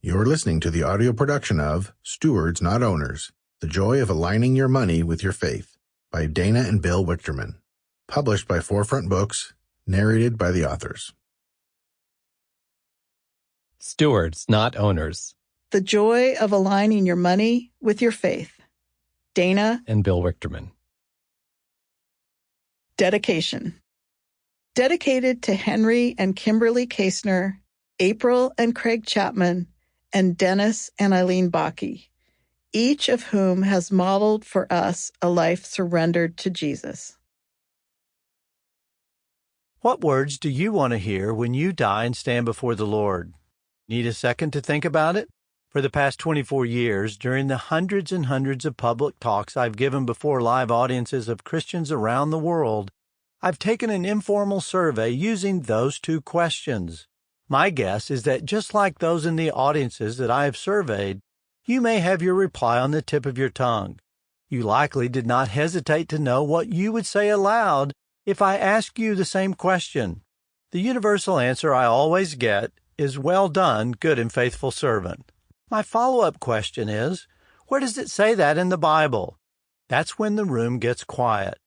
You're listening to the audio production of Stewards Not Owners, The Joy of Aligning Your Money with Your Faith by Dana and Bill Wichterman. Published by Forefront Books, narrated by the authors. Stewards Not Owners. The Joy of Aligning Your Money with Your Faith. Dana and Bill Wichterman. Dedication. Dedicated to Henry and Kimberly Kasner, April and Craig Chapman, and Dennis and Eileen Bakke, each of whom has modeled for us a life surrendered to Jesus. What words do you want to hear when you die and stand before the Lord? Need a second to think about it? For the past 24 years, during the hundreds and hundreds of public talks I've given before live audiences of Christians around the world, I've taken an informal survey using those two questions. My guess is that just like those in the audiences that I have surveyed, you may have your reply on the tip of your tongue. You likely did not hesitate to know what you would say aloud if I ask you the same question. The universal answer I always get is, "Well done, good and faithful servant." My follow-up question is, where does it say that in the Bible? That's when the room gets quiet.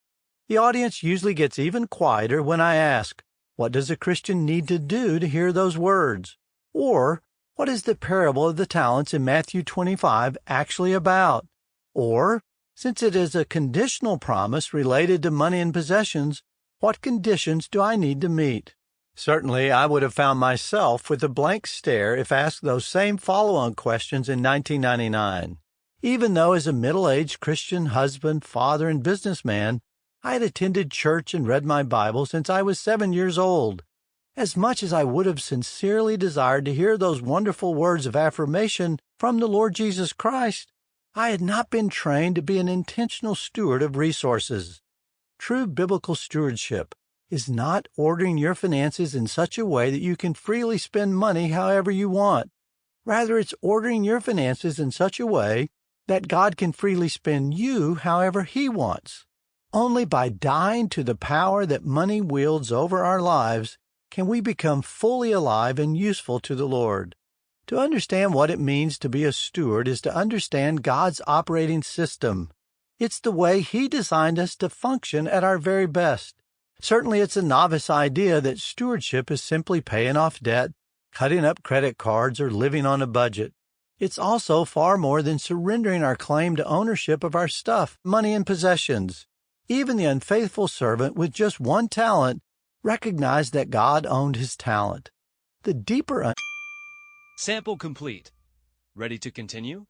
The audience usually gets even quieter when I ask, what does a Christian need to do to hear those words? Or, what is the parable of the talents in Matthew 25 actually about? Or, since it is a conditional promise related to money and possessions, what conditions do I need to meet? Certainly, I would have found myself with a blank stare if asked those same follow-on questions in 1999. Even though as a middle-aged Christian husband, father, and businessman, I had attended church and read my Bible since I was 7 years old. As much as I would have sincerely desired to hear those wonderful words of affirmation from the Lord Jesus Christ, I had not been trained to be an intentional steward of resources. True biblical stewardship is not ordering your finances in such a way that you can freely spend money however you want. Rather, it's ordering your finances in such a way that God can freely spend you however He wants. Only by dying to the power that money wields over our lives can we become fully alive and useful to the Lord. To understand what it means to be a steward is to understand God's operating system. It's the way He designed us to function at our very best. Certainly it's a novice idea that stewardship is simply paying off debt, cutting up credit cards, or living on a budget. It's also far more than surrendering our claim to ownership of our stuff, money, and possessions. Even the unfaithful servant with just one talent recognized that God owned his talent. The deeper Sample complete. Ready to continue?